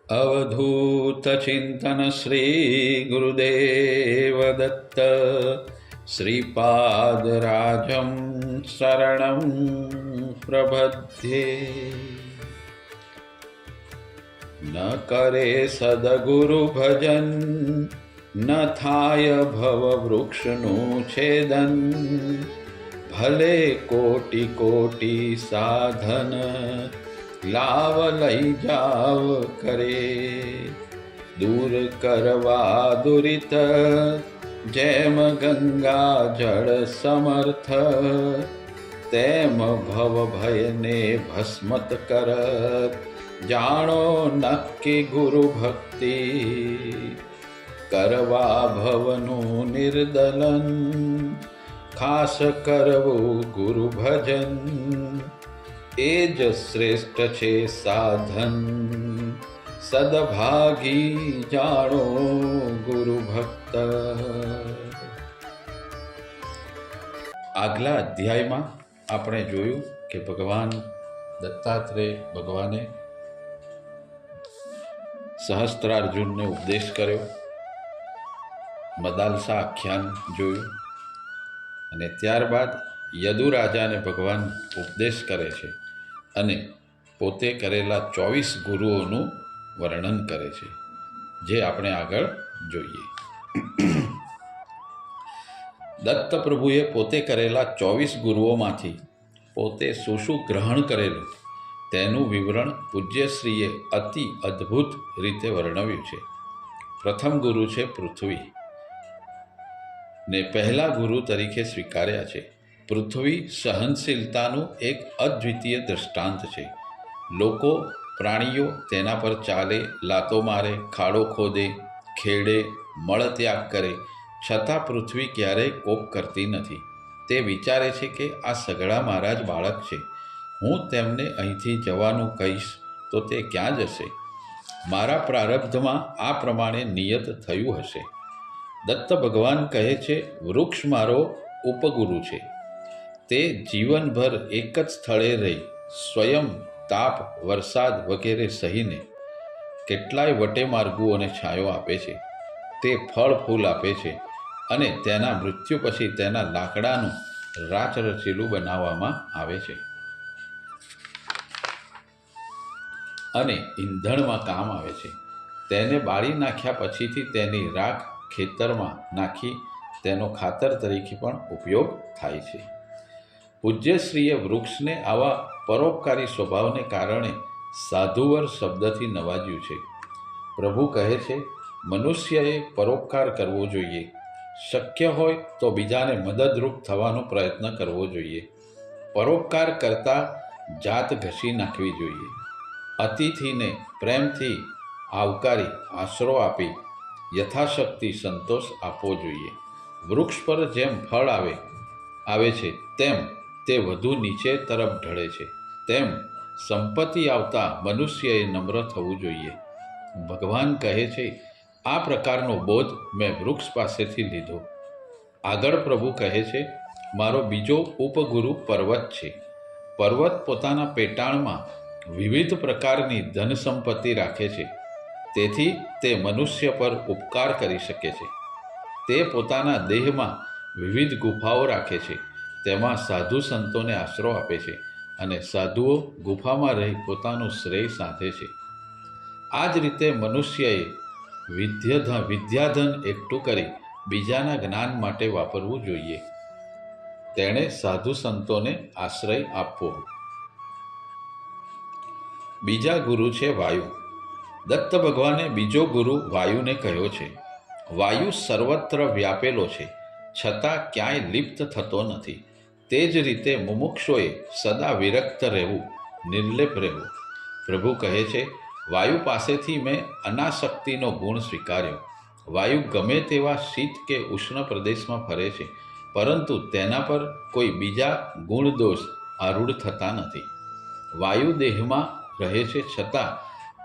अवधूत चिंतन श्री गुरुदेव दत्त श्रीपाद राजं शरणं प्रपद्ये। न करे सद्गुरु भजन न थाय भव वृक्षनु छेदन। भले कोटि कोटि साधन लाव लई जाव करे। दूर करवा दुरित जैम गंगा जल समर्थ। तेम भव भयने भस्मत करत जाणो नक्की गुरु भक्ति। करवा भवनु निर्दलन खास करवु गुरु भजन। एज श्रेष्ठ छे साधन सदभागी जाणो गुरु भक्त। આગલા અધ્યાયમાં આપણે જોયું કે ભગવાન દત્તાત્રેય ભગવાને સહસ્ત્રાર્જુનને ઉપદેશ કર્યો, મદાલસા આખ્યાન જોયું અને ત્યારબાદ યદુ રાજાને ભગવાન ઉપદેશ કરે છે અને પોતે કરેલા 24 ગુરુઓનું વર્ણન કરે છે, જે આપણે આગળ જોઈએ. દત્ત પ્રભુએ પોતે કરેલા 24 ગુરુઓમાંથી પોતે શું ગ્રહણ કરેલું તેનું વિવરણ પૂજ્યશ્રીએ અતિ અદ્ભુત રીતે વર્ણવ્યું છે. પ્રથમ ગુરુ છે પૃથ્વી ને પહેલા ગુરુ તરીકે સ્વીકાર્યા છે. પૃથ્વી સહનશીલતાનું એક અદ્વિતીય દૃષ્ટાંત છે. લોકો પ્રાણીઓ તેના પર ચાલે, લાતો મારે, ખાડો ખોદે, ખેડે, મળત્યાગ કરે, છતાં પૃથ્વી ક્યારેય કોપ કરતી નથી. તે વિચારે છે કે આ સઘળા મારા જ બાળક છે, હું તેમને અહીંથી જવાનું કહીશ તો તે ક્યાં જશે? મારા પ્રારબ્ધમાં આ પ્રમાણે નિયત થયું હશે. દત્ત ભગવાન કહે છે, વૃક્ષ મારો ઉપગુરુ છે. તે જીવનભર એક જ સ્થળે રહી સ્વયં તાપ, વરસાદ વગેરે સહીને કેટલાય વટે માર્ગુઓને છાંયો આપે છે. તે ફળ ફૂલ આપે છે અને તેના મૃત્યુ પછી તેના લાકડાનું રાચરચીલું બનાવવામાં આવે છે અને ઈંધણમાં કામ આવે છે. તેને બાળી નાખ્યા પછીથી તેની રાખ ખેતરમાં નાખી તેનો ખાતર તરીકે પણ ઉપયોગ થાય છે. પૂજ્યશ્રીએ વૃક્ષને આવા પરોપકારી સ્વભાવને કારણે સાધુવર શબ્દથી નવાજ્યું છે. પ્રભુ કહે છે, મનુષ્યએ પરોપકાર કરવો જોઈએ. શક્ય હોય તો બીજાને મદદરૂપ થવાનો પ્રયત્ન કરવો જોઈએ. પરોપકાર કરતાં જાત ઘસી નાખવી જોઈએ. અતિથિને પ્રેમથી આવકારી આશરો આપી યથાશક્તિ સંતોષ આપવો જોઈએ. વૃક્ષ પર જેમ ફળ આવે છે તેમ તે વધુ નીચે તરફ ઢળે છે, તેમ સંપત્તિ આવતા મનુષ્યએ નમ્ર થવું જોઈએ. ભગવાન કહે છે, આ પ્રકારનો બોધ મેં વૃક્ષ પાસેથી લીધો. આગળ પ્રભુ કહે છે, મારો બીજો ઉપગુરુ પર્વત છે. પર્વત પોતાના પેટાળમાં વિવિધ પ્રકારની ધન સંપત્તિ રાખે છે, તેથી તે મનુષ્ય પર ઉપકાર કરી શકે છે. તે પોતાના દેહમાં વિવિધ ગુફાઓ રાખે છે, તેમાં સાધુ સંતોને આશરો આપે છે અને સાધુઓ ગુફામાં રહી પોતાનું શ્રેય સાધે છે. આ જ રીતે મનુષ્યએ વિદ્યાધન એકઠું કરી બીજાના જ્ઞાન માટે વાપરવું જોઈએ. તેણે સાધુ સંતોને આશ્રય આપવો. બીજા ગુરુ છે વાયુ. દત્ત ભગવાને બીજો ગુરુ વાયુને કહ્યો છે. વાયુ સર્વત્ર વ્યાપેલો છે, છતાં ક્યાંય લિપ્ત થતો નથી. તે જ રીતે મુમુક્ષોએ સદા વિરક્ત રહેવું, નિર્લેપ રહેવું. પ્રભુ કહે છે, વાયુ પાસેથી મેં અનાસક્તિનો ગુણ સ્વીકાર્યો. વાયુ ગમે તેવા શીત કે ઉષ્ણ પ્રદેશમાં ફરે છે, પરંતુ તેના પર કોઈ બીજા ગુણદોષ આરૂઢ થતા નથી. વાયુ દેહમાં રહે છે, છતાં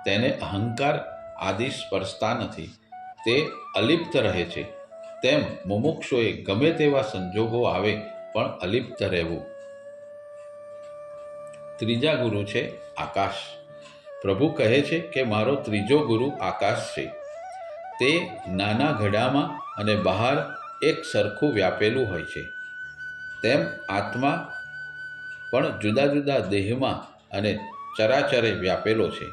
તેને અહંકાર આદિ સ્પર્શતા નથી. તે અલિપ્ત રહે છે. તેમ મુમુક્ષોએ ગમે તેવા સંજોગો આવે પણ અલિપ્ત રહેવું. ત્રીજા ગુરુ છે આકાશ. પ્રભુ કહે છે કે મારો ત્રીજો ગુરુ આકાશ છે. તે નાના ઘડામાં અને બહાર એક સરખું વ્યાપેલું હોય છે. તેમ આત્મા પણ જુદા જુદા દેહમાં અને ચરાચરે વ્યાપેલો છે.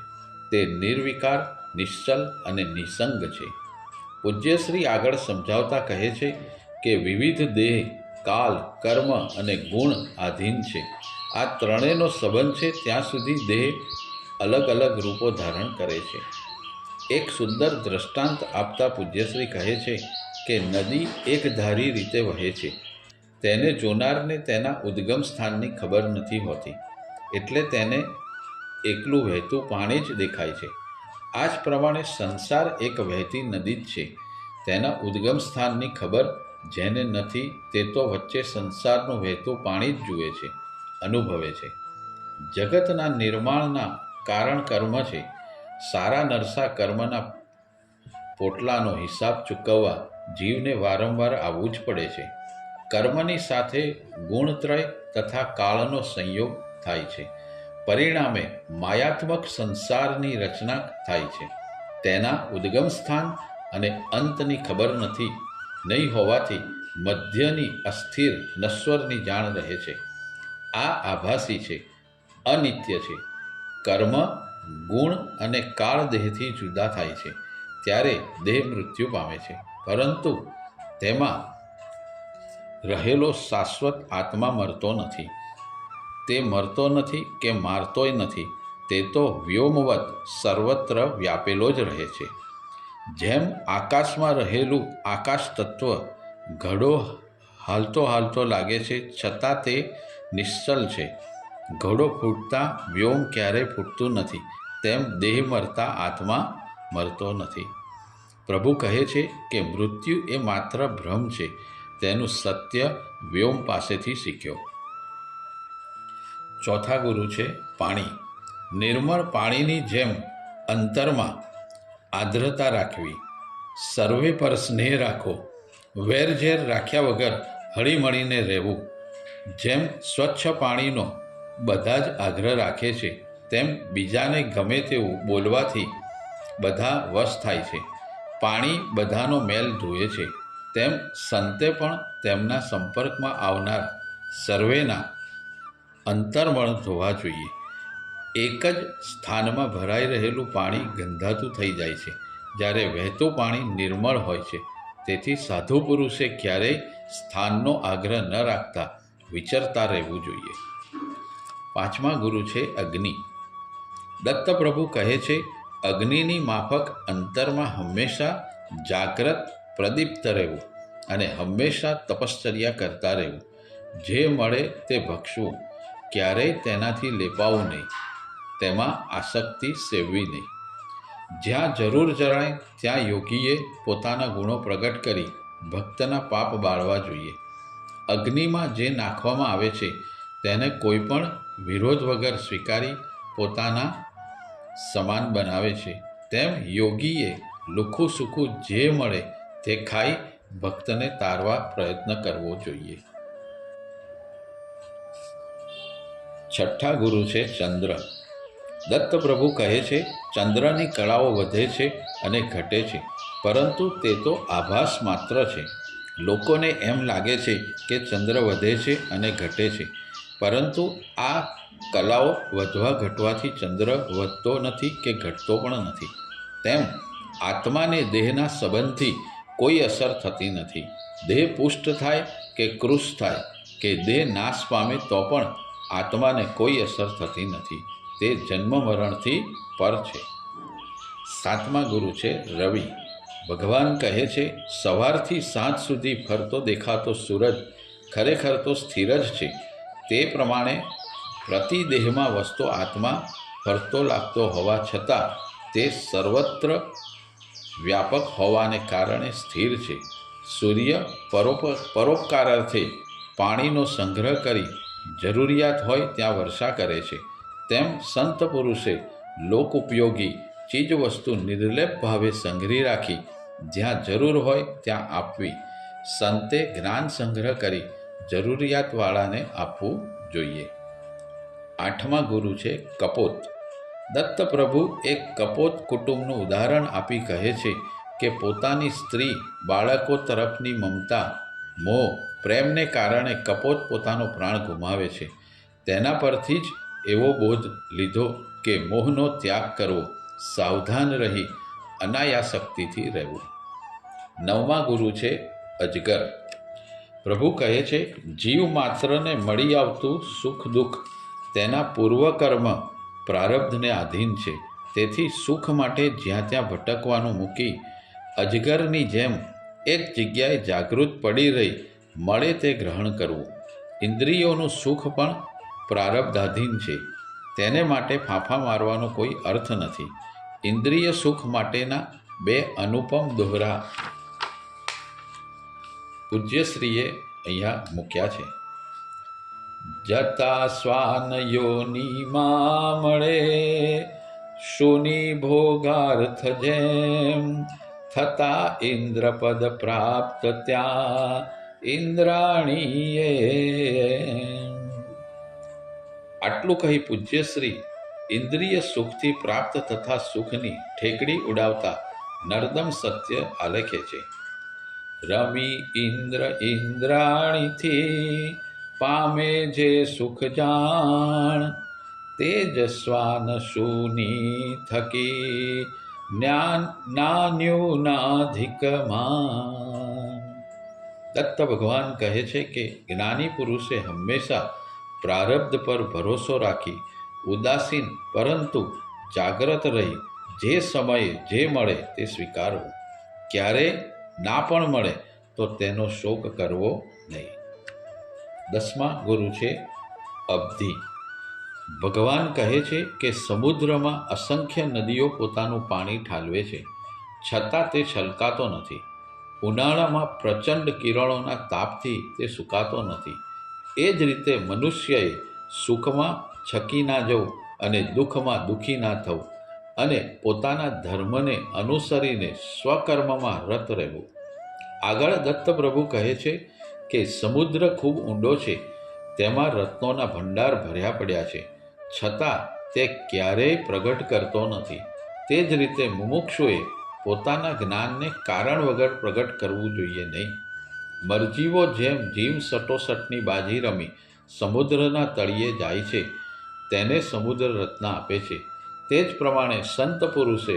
તે નિર્વિકાર, નિશ્ચલ અને નિસંગ છે. પૂજ્યશ્રી આગળ સમજાવતા કહે છે કે વિવિધ દેહ, કાલ, કર્મ અને ગુણ આધીન છે. આ ત્રણેયનો સંબંધ છે ત્યાં સુધી દેહ અલગ અલગ રૂપો ધારણ કરે છે. એક સુંદર દ્રષ્ટાંત આપતા પૂજ્યશ્રી કહે છે કે નદી એકધારી રીતે વહે છે. તેને જોનારને તેના ઉદ્ગમ સ્થાનની ખબર નથી હોતી, એટલે તેને એકલું વહેતું પાણી જ દેખાય છે. આ જ પ્રમાણે સંસાર એક વહેતી નદી જ છે. તેના ઉદ્ગમ સ્થાનની ખબર જેને નથી તે તો વચ્ચે સંસારનું વહેતું પાણી જ જુએ છે, અનુભવે છે. જગતના નિર્માણના કારણ કર્મ છે. સારા નરસા કર્મના પોટલાનો હિસાબ ચૂકવવા જીવને વારંવાર આવવું જ પડે છે. કર્મની સાથે ગુણત્રય તથા કાળનો સંયોગ થાય છે. પરિણામે માયાત્મક સંસારની રચના થાય છે. તેના ઉદ્ગમ સ્થાન અને અંતની ખબર નહીં હોવાથી મધ્યની અસ્થિર નશ્વરની જાણ રહે છે. આ આભાસી છે, અનિત્ય છે. કર્મ, ગુણ અને કાળ દેહથી જુદા થાય છે ત્યારે દેહ મૃત્યુ પામે છે, પરંતુ તેમાં રહેલો શાશ્વત આત્મા મરતો નથી. તે મરતો નથી કે મારતોય નથી. તે તો વ્યોમવત સર્વત્ર વ્યાપેલો જ રહે છે. જેમ આકાશમાં રહેલું આકાશ તત્વ ઘડો હાલતો હાલતો લાગે છે, છતાં તે નિશ્ચલ છે. ઘડો ફૂટતા વ્યોમ ક્યારેય ફૂટતું નથી, તેમ દેહ મરતા આત્મા મરતો નથી. પ્રભુ કહે છે કે મૃત્યુ એ માત્ર ભ્રમ છે. તેનું સત્ય વ્યોમ પાસેથી શીખ્યો. ચોથા ગુરુ છે પાણી. નિર્મળ પાણીની જેમ અંતરમાં આર્દ્રતા રાખવી. સર્વે પર સ્નેહ રાખો. વેરઝેર રાખ્યા વગર હળીમળીને રહેવું. જેમ સ્વચ્છ પાણીનો બધા જ આગ્રહ રાખે છે, તેમ બીજાને ગમે તેવું બોલવાથી બધા વશ થાય છે. પાણી બધાનો મેલ ધોએ છે, તેમ સંતે પણ તેમના સંપર્કમાં આવનાર સર્વેના અંતર્મળ ધોવા જોઈએ. એક જ સ્થાનમાં ભરાઈ રહેલું પાણી ગંધાતું થઈ જાય છે, જ્યારે વહેતું પાણી નિર્મળ હોય છે. તેથી સાધુ પુરુષે ક્યારેય સ્થાનનો આગ્રહ ન રાખતા વિચરતા રહેવું જોઈએ. પાંચમા ગુરુ છે અગ્નિ. દત્તપ્રભુ કહે છે, અગ્નિની માફક અંતરમાં હંમેશા જાગ્રત પ્રદીપ્ત રહેવું અને હંમેશા તપશ્ચર્યા કરતા રહેવું. જે મળે તે ભક્ષવું, ક્યારેય તેનાથી લેપાવું નહીં. તેમાં આસક્તિ સેવવી નહીં. જ્યાં જરૂર જણાય ત્યાં યોગીએ પોતાના ગુણો પ્રગટ કરી ભક્તના પાપ બાળવા જોઈએ. અગ્નિમાં જે નાખવામાં આવે છે તેને કોઈ પણ વિરોધ વગર સ્વીકારી પોતાના સમાન બનાવે છે. તેમ યોગીએ લુખું સૂખું જે મળે તે ખાઈ ભક્તને તારવા પ્રયત્ન કરવો જોઈએ. છઠ્ઠા ગુરુ છે ચંદ્ર. દત્તપ્રભુ કહે છે, ચંદ્રની કળાઓ વધે છે અને ઘટે છે, પરંતુ તે તો આભાસ માત્ર છે. લોકોને એમ લાગે છે કે ચંદ્ર વધે છે અને ઘટે છે, પરંતુ આ કલાઓ વધવા ઘટવાથી ચંદ્ર વધતો નથી કે ઘટતો પણ નથી. તેમ આત્માને દેહના સંબંધથી કોઈ અસર થતી નથી. દેહ પુષ્ટ થાય કે કૃશ થાય કે દેહ નાશ પામે તો પણ આત્માને કોઈ અસર થતી નથી. તે જન્મ મરણથી પર છે. સાતમા ગુરુ છે રવિ. ભગવાન કહે છે, સવારથી સાંજ સુધી ફરતો દેખાતો સૂરજ ખરેખર તો સ્થિર જ છે. તે પ્રમાણે પ્રતિ દેહમાં વસતો આત્મા ફરતો લાગતો હોવા છતાં તે સર્વત્ર વ્યાપક હોવાને કારણે સ્થિર છે. સૂર્ય પરોપકાર અર્થે પાણીનો સંગ્રહ કરી જરૂરિયાત હોય ત્યાં વર્ષા કરે છે. તેમ સંત પુરુષે લોક ઉપયોગી ચીજ વસ્તુ નિર્લેપ ભાવે સંગ્રહી રાખી જ્યાં જરૂર હોય ત્યાં આપવી. સંતે જ્ઞાન સંગ્રહ કરી જરૂરિયાતવાળાને આપવું જોઈએ. આઠમા ગુરુ છે કપોત. દત્ત પ્રભુ એક કપોત કુટુંબનું ઉદાહરણ આપી કહે છે કે પોતાની સ્ત્રી બાળકો તરફની મમતા, મોહ, પ્રેમને કારણે કપોત પોતાનો પ્રાણ ગુમાવે છે. તેના પરથી જ એવો બોધ લીધો કે મોહનો ત્યાગ કરવો, સાવધાન રહી અનાયાસક્તિથી રહેવું. 9મા ગુરુ છે અજગર. પ્રભુ કહે છે, જીવ માત્રને મળી આવતું સુખ દુઃખ તેના પૂર્વકર્મ પ્રારબ્ધને આધીન છે. તેથી સુખ માટે જ્યાં ત્યાં ભટકવાનું મૂકી અજગરની જેમ એક જગ્યાએ જાગૃત પડી રહી મળે તે ગ્રહણ કરવું. ઇન્દ્રિયોનું સુખ પણ પ્રારબ્ધાધીન છે. તેને માટે ફાંફા મારવાનો કોઈ અર્થ નથી. ઇન્દ્રિય સુખ માટેના 2 અનુપમ દોહરા પૂજ્યશ્રીએ અહીંયા મૂક્યા છે. જતા શ્વાન યોનિમાં મળે શુનિ ભોગાર્થ જેમ, થતા ઇન્દ્રપદ પ્રાપ્ત ત્યાં ઇન્દ્રાણીએ. આટલું કહી પૂજ્યશ્રી ઇન્દ્રિય સુખથી પ્રાપ્ત તથા સુખની ઠેકડી ઉડાવતા નર્દમ સત્ય આલેખે છે. રમી ઇન્દ્ર ઇન્દ્રાણીથી પામે જે સુખ જાણ, તેજસ્વાન શુની થકી નાન્યુનાધિકમાં. દત્ત ભગવાન કહે છે કે જ્ઞાની પુરુષે હંમેશા પ્રારબ્ધ પર ભરોસો રાખી ઉદાસીન પરંતુ જાગ્રત રહી જે સમયે જે મળે તે સ્વીકારવું. ક્યારે ના પણ મળે તો તેનો શોક કરવો નહીં. 10મા ગુરુ છે અબ્ધિ. ભગવાન કહે છે કે સમુદ્રમાં અસંખ્ય નદીઓ પોતાનું પાણી ઠાલવે છે, છતાં તે છલકાતો નથી. ઉનાળામાં પ્રચંડ કિરણોના તાપથી તે સુકાતો નથી. એ જ રીતે મનુષ્યએ સુખમાં છકી ના જવું અને દુઃખમાં દુઃખી ના થવું અને પોતાના ધર્મને અનુસરીને સ્વકર્મમાં રત રહેવું. આગળ દત્ત પ્રભુ કહે છે કે સમુદ્ર ખૂબ ઊંડો છે, તેમાં રત્નોના ભંડાર ભર્યા પડ્યા છે, છતાં તે ક્યારેય પ્રગટ કરતો નથી. તે જ રીતે મુમુક્ષુએ પોતાના જ્ઞાનને કારણ વગર પ્રગટ કરવું જોઈએ નહીં. મરજીવો જેમ જીવ સટોસટની બાજી રમી સમુદ્રના તળિયે જાય છે, તેને સમુદ્ર રત્ન આપે છે. તે જ પ્રમાણે સંત પુરુષે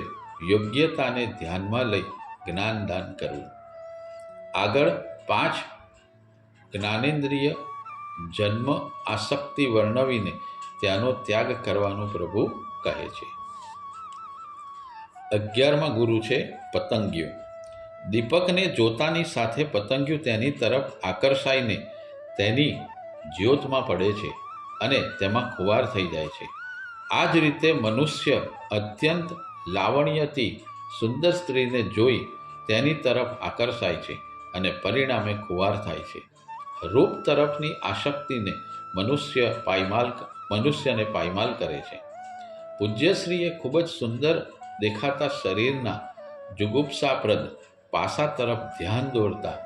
યોગ્યતાને ધ્યાનમાં લઈ જ્ઞાનદાન કરવું. આગળ 5 જ્ઞાનેન્દ્રિય જન્મ આસક્તિ વર્ણવીને ત્યાંનો ત્યાગ કરવાનું પ્રભુ કહે છે. 11મા ગુરુ છે પતંગિયો. દીપકને જોતાની સાથે પતંગિયું તેની તરફ આકર્ષાઈને તેની જ્યોતમાં પડે છે અને તેમાં ખુવાર થઈ જાય છે. આ જ રીતે મનુષ્ય અત્યંત લાવણ્યથી સુંદર સ્ત્રીને જોઈ તેની તરફ આકર્ષાય છે અને પરિણામે ખુવાર થાય છે. રૂપ તરફની આસક્તિને મનુષ્યને પાયમાલ કરે છે. પૂજ્યશ્રીએ ખૂબ જ સુંદર દેખાતા શરીરના જુગુપ્સાપ્રદ પાસા તરફ ધ્યાન દોરતા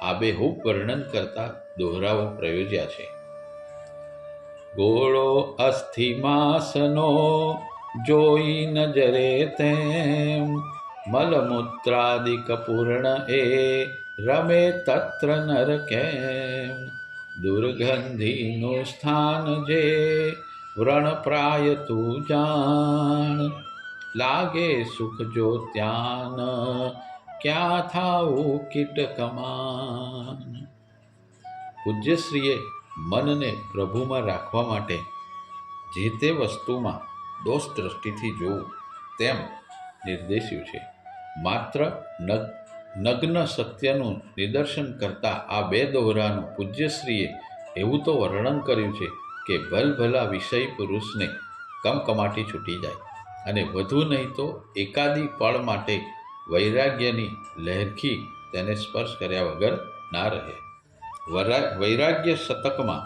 આબેહૂબ વર્ણન કરતા દોહરાઓ પ્રયોજ્યા છે. ગોળો અસ્થિમાસનો જોઈ નજરે તેમ, મલમૂત્રાદિક પૂર્ણ એ રમે તત્ર નર કેમ. દુર્ગંધીનું સ્થાન જે વ્રણપ્રાય તું જાણ, લાગે સુખ જો ત્યાં ક્યાં થાવું કીટકમાન. પૂજ્યશ્રીએ મનને પ્રભુમાં રાખવા માટે જે તે વસ્તુમાં દોષ દ્રષ્ટિથી જોવું તેમ નિર્દેશ્યું છે. માત્ર નગ્ન સત્યનું નિદર્શન કરતા આ 2 દોહરાનું પૂજ્યશ્રીએ એવું તો વર્ણન કર્યું છે કે ભલભલા વિષય પુરુષને કમકમાટી છૂટી જાય અને વધુ નહીં તો એકાદી પળ માટે વૈરાગ્યની લહેરખી તેને સ્પર્શ કર્યા વગર ના રહે. વૈરાગ્ય શતકમાં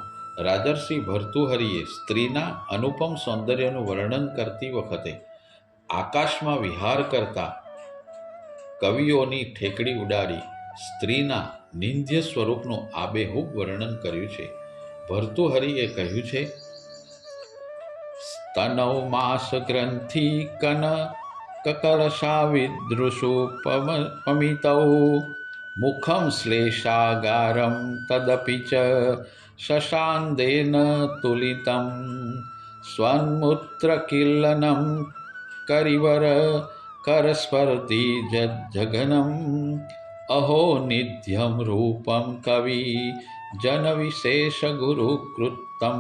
રાજર્ષિ ભર્તુહરિએ સ્ત્રીના અનુપમ સૌંદર્યનું વર્ણન કરતી વખતે આકાશમાં વિહાર કરતા કવિઓની ઠેકડી ઉડાડી સ્ત્રીના નિંદ્ય સ્વરૂપનું આબેહૂબ વર્ણન કર્યું છે. ભર્તુહરિએ કહ્યું છે, તનૌ માસ ગ્રંથિ કન કકરશા વિદૃશુ પમિતૌ મુખમ શ્લેષાગારમ તદપિ ચ શશાંદેન તુલિતમ સ્વન્મૂત્રકિલ્લનમ કરિવર કરસ્પર્ધી જઘનમ અહો નિધ્યમ રૂપમ કવિ જન વિશેષ ગુરુકૃતમ.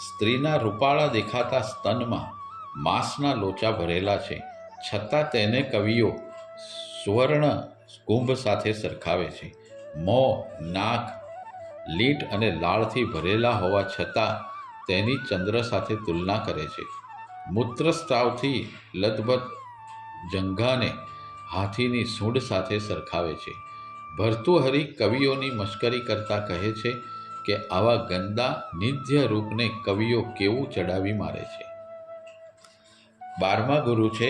સ્ત્રીના રૂપાળા દેખાતા સ્તનમાં માંસના લોચા ભરેલા છે, છતાં તેને કવિઓ સુવર્ણ કુંભ સાથે સરખાવે છે. મોં, નાક, લીટ અને લાળથી ભરેલા હોવા છતાં તેની ચંદ્ર સાથે તુલના કરે છે. મૂત્રસ્રાવથી લથબથ જંઘાને હાથીની સૂંઢ સાથે સરખાવે છે. ભર્તુહરિ કવિઓની મશ્કરી કરતા કહે છે કે આવા ગંદા નિધ્ય રૂપને કવિઓ કેવું ચડાવી મારે છે. 12મા ગુરુ છે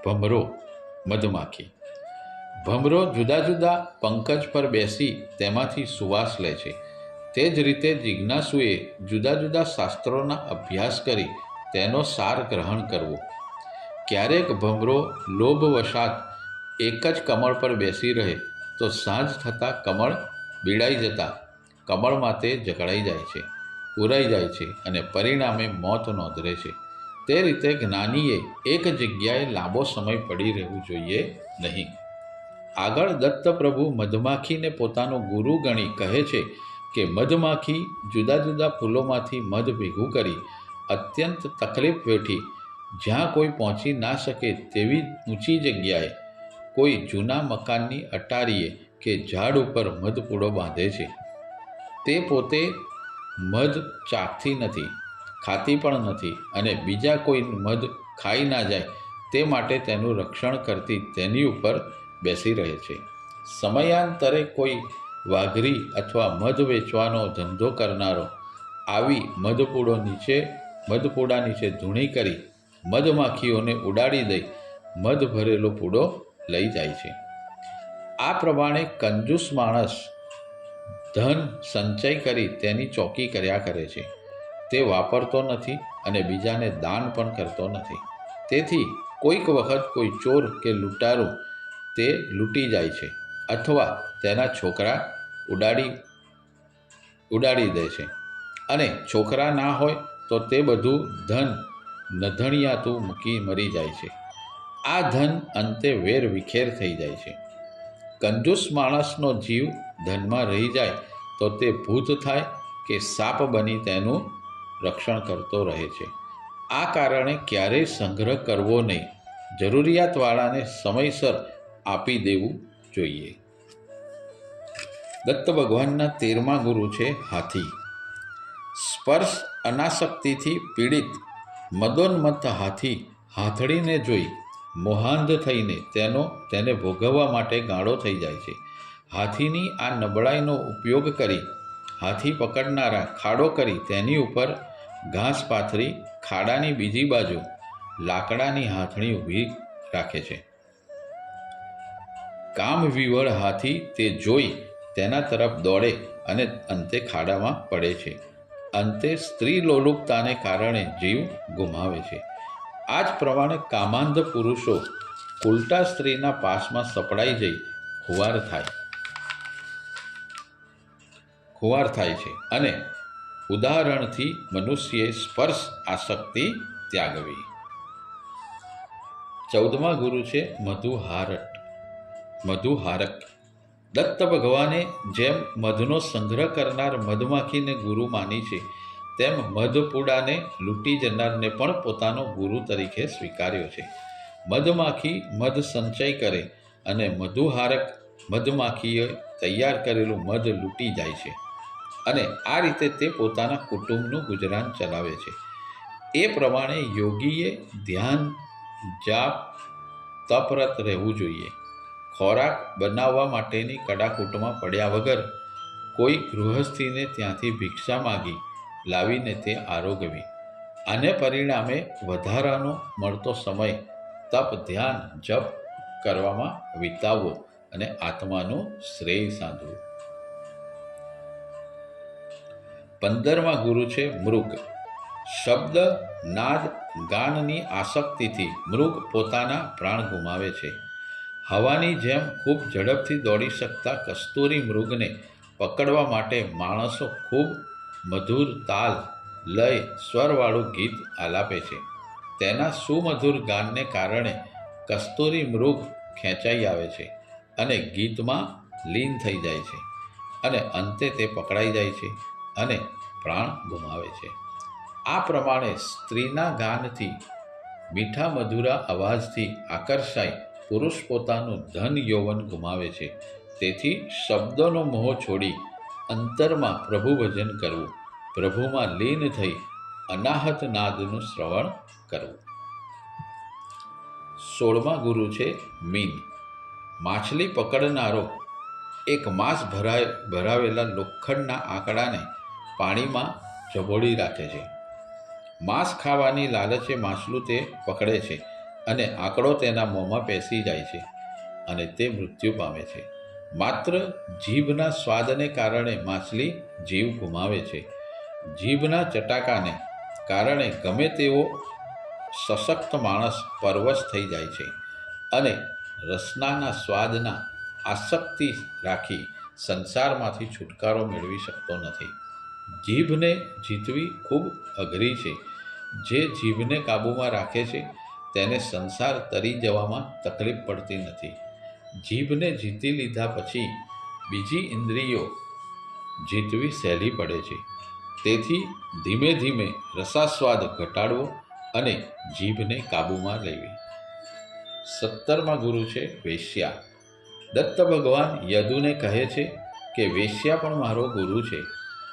ભમરો, મધમાખી. ભમરો જુદા જુદા પંકજ પર બેસી તેમાંથી સુવાસ લે છે. તે જ રીતે જિજ્ઞાસુએ જુદા જુદા શાસ્ત્રોના અભ્યાસ કરી તેનો સાર ગ્રહણ કરવો. ક્યારેક ભમરો લોભવશાત એક જ કમળ પર બેસી રહે તો સાંજ થતાં કમળ બીડાઈ જતાં કમળમાં તે જકડાઈ જાય છે, પૂરાઈ જાય છે અને પરિણામે મોત નોંધે છે. તે રીતે જ્ઞાનીએ એક જગ્યાએ લાંબો સમય પડી રહેવું જોઈએ નહીં. આગળ દત્તપ્રભુ મધમાખીને પોતાનો ગુરુ ગણી કહે છે કે મધમાખી જુદા જુદા ફૂલોમાંથી મધ ભેગું કરી અત્યંત તકલીફ વેઠી જ્યાં કોઈ પહોંચી ના શકે તેવી ઊંચી જગ્યાએ કોઈ જૂના મકાનની અટારીએ કે ઝાડ ઉપર મધપૂડો બાંધે છે. તે પોતે મધ ચાખતી નથી, ખાતી પણ નથી અને બીજા કોઈ મધ ખાઈ ના જાય તે માટે તેનું રક્ષણ કરતી તેની ઉપર બેસી રહે છે. સમયાંતરે કોઈ વાઘરી અથવા મધ વેચવાનો ધંધો કરનારો આવી મધપૂડા નીચે ધૂણી કરી મધમાખીઓને ઉડાડી દઈ મધ ભરેલો પૂડો લઈ જાય છે. આ પ્રમાણે કંજૂસ માણસ ધન સંચય કરી તેની ચોકી કર્યા કરે છે. તે વાપરતો નથી અને બીજાને દાન પણ કરતો નથી. તેથી કોઈક વખત કોઈ ચોર કે લૂંટારો તે લૂંટી જાય છે અથવા તેના છોકરા ઉડાડી દે છે અને છોકરા ના હોય તો તે બધું ધન નધણિયાતું મૂકી મરી જાય છે. આ ધન અંતે વેર વિખેર થઈ જાય છે. કંજૂસ માણસનો જીવ ધનમાં રહી જાય તો તે ભૂત થાય કે સાપ બની તેનું રક્ષણ કરતો રહે છે. આ કારણે ક્યારેય સંગ્રહ કરવો નહીં. જરૂરિયાતવાળાને સમયસર આપી દેવું જોઈએ. દત્ત ભગવાનના 13મા ગુરુ છે હાથી. સ્પર્શ અનાસક્તિથી પીડિત મદોન્મત્ત હાથી હાથડીને જોઈ મોહાંધ થઈને તેને ભોગવવા માટે ગાળો થઈ જાય છે. હાથીની આ નબળાઈનો ઉપયોગ કરી હાથી પકડનારા ખાડો કરી તેની ઉપર ઘાસ પાથરી ખાડાની બીજી બાજુ લાકડાની હાથણી ઊભી રાખે છે. કામવિવળ હાથી તે જોઈ તેના તરફ દોડે અને અંતે ખાડામાં પડે છે. અંતે સ્ત્રી લોલુપતાને કારણે જીવ ગુમાવે છે. આ જ પ્રમાણે કામાંધ પુરુષો ઉલટા સ્ત્રીના પાસમાં સપડાઈ જઈ ખુવાર થાય છે અને ઉદાહરણથી મનુષ્યએ સ્પર્શ આસક્તિ ત્યાગવી. 14મા ગુરુ છે મધુહારક. દત્ત ભગવાને જેમ મધનો સંગ્રહ કરનાર મધમાખીને ગુરુ માની છે તેમ મધપૂડાને લૂંટી જનારને પણ પોતાનો ગુરુ તરીકે સ્વીકાર્યો છે. મધમાખી મધ સંચય કરે અને મધુહારક મધમાખીએ તૈયાર કરેલું મધ લૂંટી જાય છે અને આ રીતે તે પોતાના કુટુંબનું ગુજરાન ચલાવે છે. એ પ્રમાણે યોગીએ ધ્યાન, જાપ, તપરત રહેવું જોઈએ. ખોરાક બનાવવા માટેની કડાકૂટમાં પડ્યા વગર કોઈ ગૃહસ્થીને ત્યાંથી ભિક્ષા માગી લાવીને તે આરોગવી. આને પરિણામે વધારાનો મળતો સમય તપ, ધ્યાન, જપ કરવામાં વિતાવવો અને આત્માનું શ્રેય સાધવું. 15મા ગુરુ છે મૃગ. શબ્દ, નાદ, ગાનની આસક્તિથી મૃગ પોતાના પ્રાણ ગુમાવે છે. હવાની જેમ ખૂબ ઝડપથી દોડી શકતા કસ્તુરી મૃગને પકડવા માટે માણસો ખૂબ મધુર તાલ, લય, સ્વરવાળું ગીત આલાપે છે. તેના સુમધુર ગાનને કારણે કસ્તુરી મૃગ ખેંચાઈ આવે છે અને ગીતમાં લીન થઈ જાય છે અને અંતે તે પકડાઈ જાય છે અને પ્રાણ ગુમાવે છે. આ પ્રમાણે સ્ત્રીના ગાનથી, મીઠા મધુરા અવાજથી આકર્ષાઈ પુરુષ પોતાનું ધન યૌવન ગુમાવે છે. તેથી શબ્દોનો મોહ છોડી અંતરમાં પ્રભુ ભજન કરવું, પ્રભુમાં લીન થઈ અનાહત નાદનું શ્રવણ કરવું. 16મા ગુરુ છે મીન. માછલી પકડનારો એક માંસ ભરાવેલા લોખંડના આંકડાને પાણીમાં જબોળી રાખે છે. માંસ ખાવાની લાલચે માછલું તે પકડે છે અને આંકડો તેના મોંમાં પેસી જાય છે અને તે મૃત્યુ પામે છે. માત્ર જીભના સ્વાદને કારણે માછલી જીવ ગુમાવે છે. જીભના ચટાકાને કારણે ગમે તેવો સશક્ત માણસ પરવશ થઈ જાય છે અને રસનાના સ્વાદના આસક્તિ રાખી સંસારમાંથી છુટકારો મેળવી શકતો નથી. જીભને જીતવી ખૂબ અઘરી છે. જે જીભને કાબૂમાં રાખે છે તેને સંસાર તરી જવામાં તકલીફ પડતી નથી. જીભને જીતી લીધા પછી બીજી ઇન્દ્રિયો જીતવી સહેલી પડે છે. તેથી ધીમે ધીમે રસાસ્વાદ ઘટાડવો અને જીભને કાબૂમાં લેવી. 17મા ગુરુ છે વેશ્યા. દત્ત ભગવાન યદુને કહે છે કે વેશ્યા પણ મારો ગુરુ છે.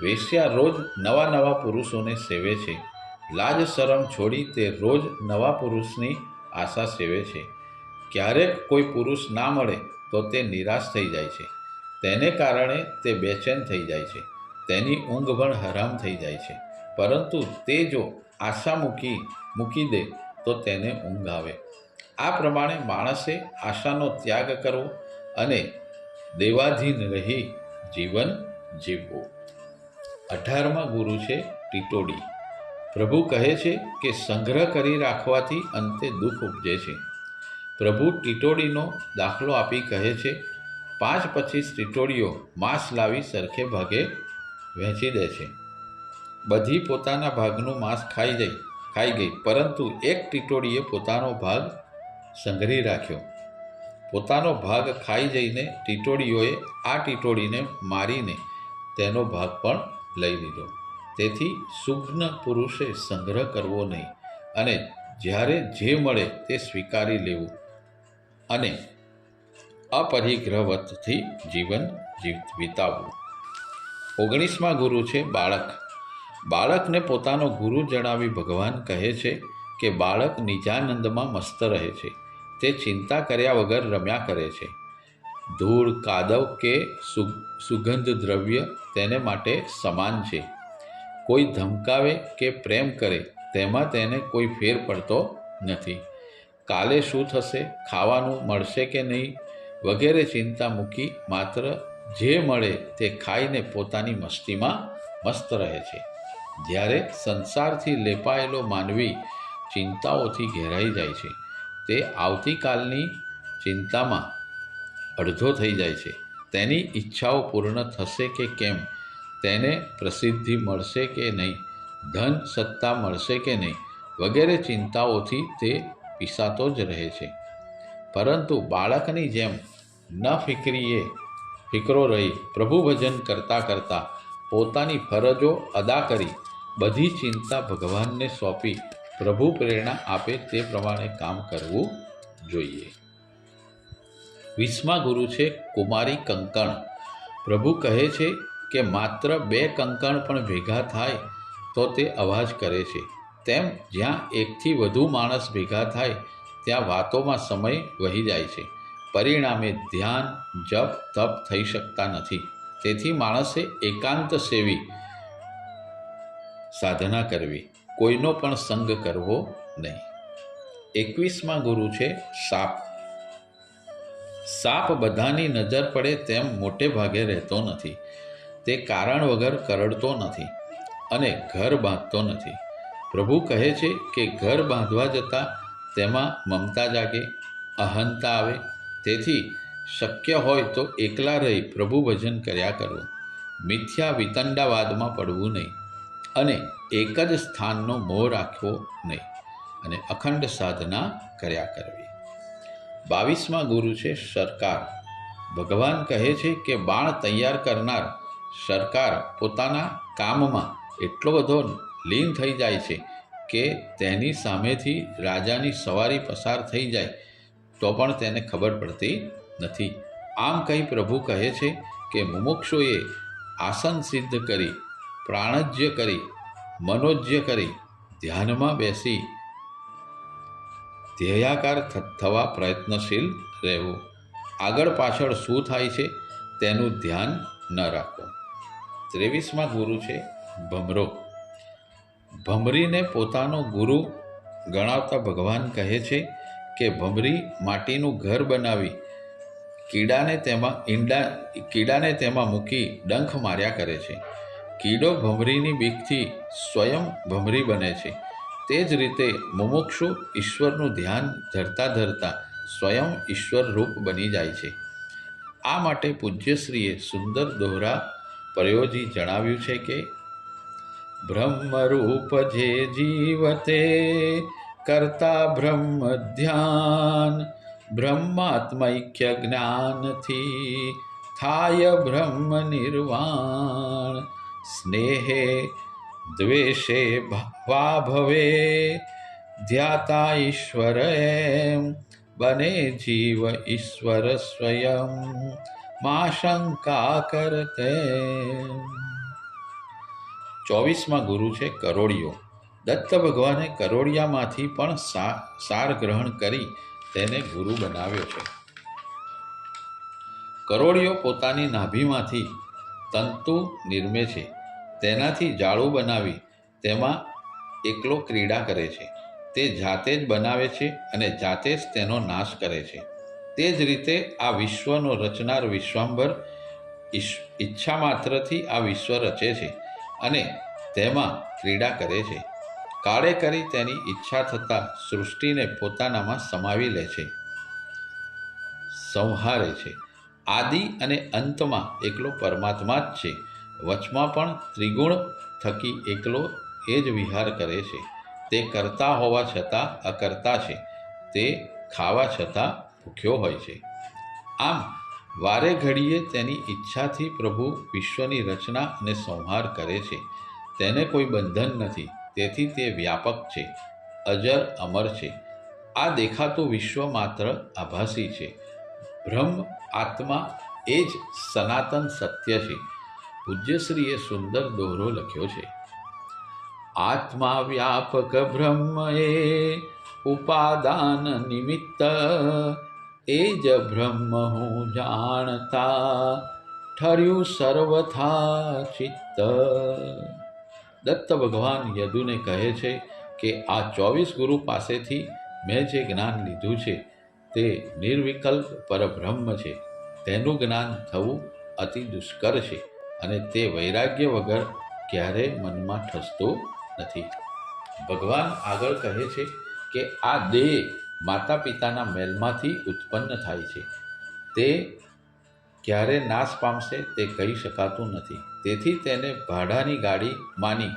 વેશ્યા રોજ નવા નવા પુરુષોને સેવે છે. લાજ શરમ છોડી તે રોજ નવા પુરુષની આશા સેવે છે. ક્યારેક કોઈ પુરુષ ના મળે તો તે નિરાશ થઈ જાય છે. તેને કારણે તે બેચેન થઈ જાય છે. તેની ઊંઘ પણ હરામ થઈ જાય છે. પરંતુ તે જો આશા મૂકી દે તો તેને ઊંઘ આવે. આ પ્રમાણે માણસે આશાનો ત્યાગ કરવો અને દેવાધીન રહી જીવન જીવવું. 18મા ગુરુ છે ટીટોડી. પ્રભુ કહે છે કે સંગ્રહ કરી રાખવાથી અંતે દુઃખ ઉપજે છે. પ્રભુ ટીટોડીનો દાખલો આપી કહે છે, 5-25 ટીટોડીઓ માંસ લાવી સરખે ભાગે વહેંચી દે છે. બધી પોતાના ભાગનું માંસ ખાઈ ગઈ, પરંતુ એક ટીટોડીએ પોતાનો ભાગ સંગ્રહી રાખ્યો. પોતાનો ભાગ ખાઈ જઈને ટીટોડીઓએ આ ટીટોડીને મારીને તેનો ભાગ પણ લઈ લીધો. તેથી શુગ્ન પુરુષે સંગ્રહ કરવો નહીં અને જ્યારે જે મળે તે સ્વીકારી લેવું અને અપરિગ્રહવતથી જીવન વિતાવવું. 19મા ગુરુ છે બાળક. બાળકને પોતાનો ગુરુ જણાવી ભગવાન કહે છે કે બાળક નિજાનંદમાં મસ્ત રહે છે. તે ચિંતા કર્યા વગર રમ્યા કરે છે. ધૂળ, કાદવ કે સુગંધ દ્રવ્ય તેને માટે સમાન છે. કોઈ ધમકાવે કે પ્રેમ કરે તેમાં તેને કોઈ ફેર પડતો નથી. કાલે શું થશે, ખાવાનું મળશે કે નહીં વગેરે ચિંતા મૂકી માત્ર જે મળે તે ખાઈને પોતાની મસ્તીમાં મસ્ત રહે છે. જ્યારે સંસારથી લેપાયેલો માનવી ચિંતાઓથી ઘેરાઈ જાય છે, તે આવતીકાલની ચિંતામાં અડધો થઈ જાય છે. તેની ઈચ્છાઓ પૂર્ણ થશે કે કેમ, તેને પ્રસિદ્ધિ મળશે કે નહીં, ધન સત્તા મળશે કે નહીં વગેરે ચિંતાઓથી તે પીસાતો જ રહે છે. પરંતુ બાળકની જેમ ન ફિકરો રહી પ્રભુ ભજન કરતાં કરતાં પોતાની ફરજો અદા કરી બધી ચિંતા ભગવાનને સોંપી પ્રભુ પ્રેરણા આપે તે પ્રમાણે કામ કરવું જોઈએ. 20મા ગુરુ છે કુમારી કંકણ. પ્રભુ કહે છે કે માત્ર 2 કંકણ પણ ભેગા થાય તો તે અવાજ કરે છે. તેમ જ્યાં એકથી વધુ માણસ ભેગા થાય ત્યાં વાતોમાં સમય વહી જાય છે. પરિણામે ધ્યાન, જપ, તપ થઈ શકતા નથી. તેથી માણસે એકાંત સેવી સાધના કરવી, કોઈનો પણ સંગ કરવો નહીં. 21મા ગુરુ છે સાપ. સાપ બધાની નજર પડે તેમ મોટે ભાગે રહેતો નથી. તે કારણ વગર કરડતો નથી અને ઘર બાંધતો નથી. પ્રભુ કહે છે કે ઘર બાંધવા જતાં તેમાં મમતા જાગે, અહંતા આવે. તેથી શક્ય હોય તો એકલા રહી પ્રભુ ભજન કર્યા કરવું, મિથ્યા વિતંડાવાદમાં પડવું નહીં, અને એક જ સ્થાનનો મોહ રાખવો નહીં, અને અખંડ સાધના કર્યા કરવી. 22મા ગુરુ છે સરકાર. ભગવાન કહે છે કે બાણ તૈયાર કરનાર સરકાર પોતાના કામમાં એટલો બધો લીન થઈ જાય છે કે તેની સામેથી રાજાની સવારી પસાર થઈ જાય તો પણ તેને ખબર પડતી નથી. આમ કહી પ્રભુ કહે છે કે મુમુક્ષુએ આસન સિદ્ધ કરી, પ્રાણજ્ય કરી, મનોજ્ય કરી, ધ્યાનમાં બેસી ધ્યેયાકાર થવા પ્રયત્નશીલ રહેવું. આગળ પાછળ શું થાય છે તેનું ધ્યાન ન રાખવું. 23મા ગુરુ છે ભમરો. ભમરીને પોતાનો ગુરુ ગણાવતા ભગવાન કહે છે કે ભમરી માટીનું ઘર બનાવી કીડાને તેમાં મૂકી ડંખ માર્યા કરે છે. કીડો ભમરીની બીકથી સ્વયં ભમરી બને છે. તે જ રીતે મુમુક્ષુ ઈશ્વરનું ધ્યાન ધરતા ધરતા સ્વયં ઈશ્વર રૂપ બની જાય છે. આ માટે પૂજ્યશ્રીએ સુંદર દોહરા પ્રયોજી જણાવ્યું છે કે બ્રહ્મરૂપ જે જીવતે કરતા બ્રહ્મ ધ્યાન, બ્રહ્માત્મૈક્ય જ્ઞાનથી થાય બ્રહ્મ નિર્વાણ. સ્નેહે દ્વેષે વા ભવે ધ્યાતા ઈશ્વર એમ, બને જીવ ઈશ્વર સ્વયં મા શંકા કરતે. 24મા ગુરુ છે કરોડિયો. દત્ત ભગવાને કરોડિયામાંથી પણ સાર ગ્રહણ કરી તેને ગુરુ બનાવ્યો છે. કરોડિયો પોતાની નાભીમાંથી તંતુ નિર્મે છે, તેનાથી જાળું બનાવી તેમાં એકલો ક્રીડા કરે છે. તે જાતે જ બનાવે છે અને જાતે જ તેનો નાશ કરે છે. તે જ રીતે આ વિશ્વનો રચનાર વિશ્વાંભર ઈચ્છા માત્રથી આ વિશ્વ રચે છે અને તેમાં ક્રીડા કરે છે. કાળે કરી તેની ઈચ્છા થતાં સૃષ્ટિને પોતાનામાં સમાવી લે છે, સંહારે છે. આદિ અને અંતમાં એકલો પરમાત્મા જ છે. વચમાં પણ ત્રિગુણ થકી એકલો એ જ વિહાર કરે છે. તે કરતા હોવા છતાં અકર્તા છે. તે ખાવા છતાં ભૂખ્યો હોય છે. આમ વારે ઘડીએ તેની ઈચ્છાથી પ્રભુ વિશ્વની રચના અને સંહાર કરે છે. તેને કોઈ બંધન નથી, તેથી તે વ્યાપક છે, અજર અમર છે. આ દેખાતું વિશ્વ માત્ર આભાસી છે. બ્રહ્મ આત્મા એ જ સનાતન સત્ય છે. પૂજ્યશ્રીએ સુંદર દોહરો લખ્યો છે. આત્મા વ્યાપક બ્રહ્મ એ ઉપાદાન નિમિત્ત, એ જ બ્રહ્મ હું જાણતા ઠર્યું સર્વથા ચિત્ત. દત્ત ભગવાન યદુને કહે છે કે આ 24 ગુરુ પાસેથી મેં જે જ્ઞાન લીધું છે તે નિર્વિકલ્પ પરબ્રહ્મ છે. તેનું જ્ઞાન થવું અતિ દુષ્કર છે અને તે વૈરાગ્ય વગર ક્યારેય મનમાં ઠસતું નથી. ભગવાન આગળ કહે છે કે આ દેહ માતા પિતાના મહેલમાંથી ઉત્પન્ન થાય છે. તે ક્યારે નાશ પામશે તે કહી શકાતું નથી. તેથી તેને ભાડાની ગાડી માની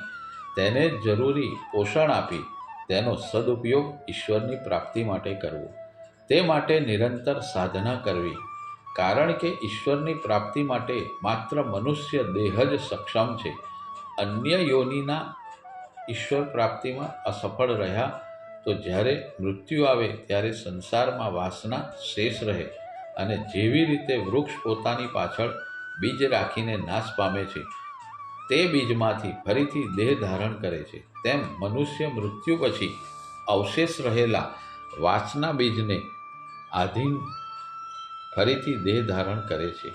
તેને જરૂરી પોષણ આપી તેનો સદુપયોગ ઈશ્વરની પ્રાપ્તિ માટે કરવો. તે માટે નિરંતર સાધના કરવી, કારણ કે ઈશ્વરની પ્રાપ્તિ માટે માત્ર મનુષ્ય દેહ જ સક્ષમ છે. અન્ય યોનિના ઈશ્વર પ્રાપ્તિમાં અસફળ રહ્યા તો જ્યારે મૃત્યુ આવે ત્યારે સંસારમાં વાસના શેષ રહે અને જેવી રીતે વૃક્ષ પોતાની પાછળ બીજ રાખીને નાશ પામે છે, તે બીજમાંથી ફરીથી દેહ ધારણ કરે છે, તેમ મનુષ્ય મૃત્યુ પછી અવશેષ રહેલા વાસના બીજને આધીન ફરીથી દેહ ધારણ કરે છે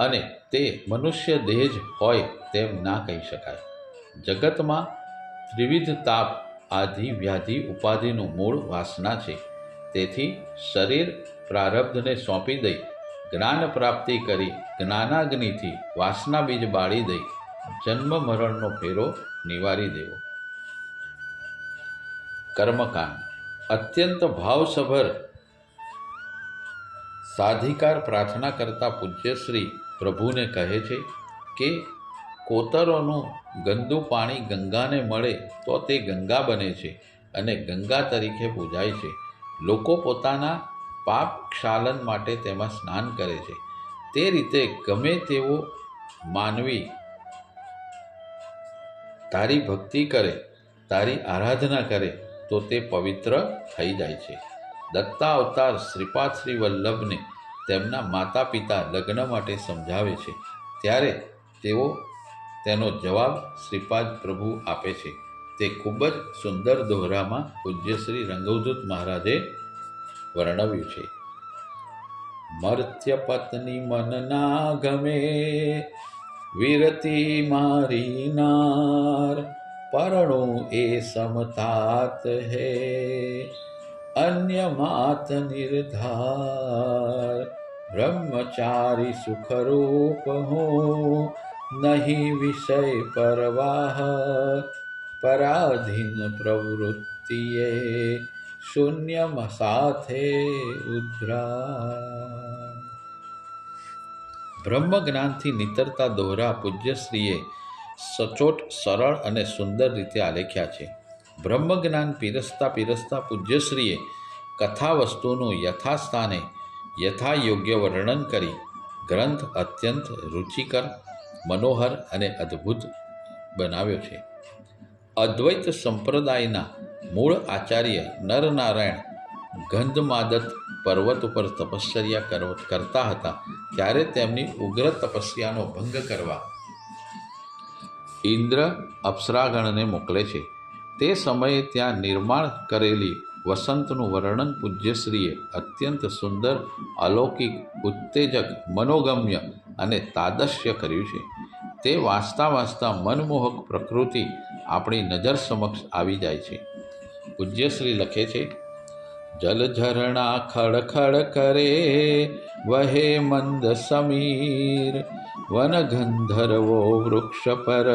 અને તે મનુષ્ય દેહ જ હોય તેમ ના કહી શકાય. જગતમાં ત્રિવિધ તાપ, આધિ, વ્યાધિ, ઉપાધિનું મૂળ વાસના છે. તેથી શરીર પ્રારબ્ધને સોંપી દઈ જ્ઞાન પ્રાપ્તિ કરી જ્ઞાનાગ્નિથી વાસના બીજ બાળી દઈ જન્મ મરણનો ફેરો નિવારી દેવો. કર્મકાંડ. અત્યંત ભાવસભર સાધિકાર પ્રાર્થના કરતા પૂજ્યશ્રી પ્રભુને કહે છે કે કોતરોનું ગંદુ પાણી ગંગાને મળે તો તે ગંગા બને છે અને ગંગા તરીકે પૂજાય છે. લોકો પોતાના પાપ ક્ષાલન માટે તેમાં સ્નાન કરે છે. તે રીતે ગમે તેવો માનવી તારી ભક્તિ કરે, તારી આરાધના કરે તો તે પવિત્ર થઈ જાય છે. દત્તા અવતાર શ્રીપાદ શ્રી વલ્લભને તેમના માતા પિતા લગ્ન માટે સમજાવે છે ત્યારે તેનો જવાબ શ્રીપાદ પ્રભુ આપે છે. તે ખૂબ જ સુંદર દોહરામાં પૂજ્ય શ્રી રંગવદૂત મહારાજે વર્ણવ્યું છે. મર્ત્ય પત્ની મન ના ગમે, વિરતી મારી નાર, પરણું એ સમતાત હે, અન્ય માત નિર્ધાર, બ્રહ્મચારી સુખરૂપ હો, નહીં વિષય પરવાહ, પરાધીન પ્રવૃત્તિએ, શૂન્યમ સાથે ઉદ્રા. બ્રહ્મ જ્ઞાનથી નીતરતા દોહરા પૂજ્યશ્રીએ સચોટ, સરળ અને સુંદર રીતે આલેખ્યા છે. બ્રહ્મ જ્ઞાન પીરસતા પૂજ્યશ્રીએ કથા વસ્તુનું યથાસ્થાને યથાયોગ્ય વર્ણન કરી ગ્રંથ અત્યંત રુચિકર, મનોહર અને અદ્ભુત બનાવ્યો છે. અદ્વૈત સંપ્રદાયના મૂળ આચાર્ય નરનારાયણ ગંધમાદત પર્વત ઉપર તપશ્ચર્યા કરતા હતા ત્યારે તેમની ઉગ્ર તપસ્યાનો ભંગ કરવા ઇન્દ્ર અપ્સરાગણને મોકલે છે. તે સમયે ત્યાં નિર્માણ કરેલી વસંતનું વર્ણન પૂજ્યશ્રીએ અત્યંત સુંદર, અલૌકિક, ઉત્તેજક, મનોગમ્ય અને તાદશ્ય કર્યું છે. તે વાંચતા મનમોહક પ્રકૃતિ આપણી નજર સમક્ષ આવી જાય છે. પૂજ્યશ્રી લખે છે, જલઝરણા ખડખડ કરે, વહે મંદ સમીર, વન ગંધર્વો વૃક્ષ પર,